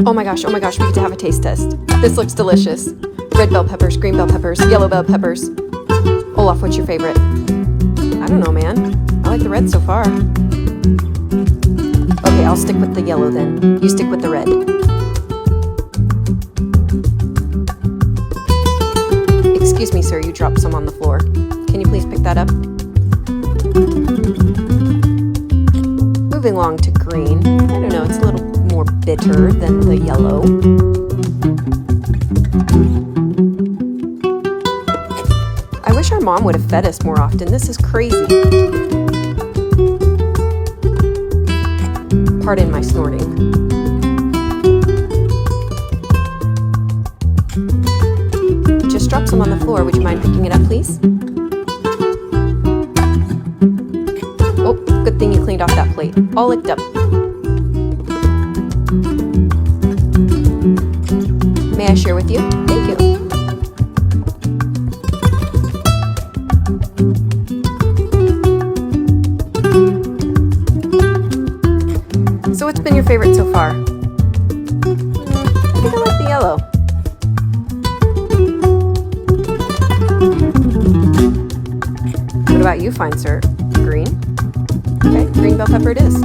Oh my gosh, we get to have a taste test. This looks delicious. Red bell peppers, green bell peppers, yellow bell peppers. Olaf, what's your favorite? I don't know, man. I like the red so far. Okay, I'll stick with the yellow then. You stick with the red. Excuse me, sir, you dropped some on the floor. Can you please pick that up? Moving along to green. I don't know, it's a little more bitter than the yellow. I wish our mom would have fed us more often. This is crazy. Pardon my snorting. Just dropped some on the floor. Would you mind picking it up, please? Oh, good thing you cleaned off that plate. All licked up. May I share with you? Thank you. So what's been your favorite so far? I think I like the yellow. What about you, fine sir? Green? Okay, green bell pepper it is.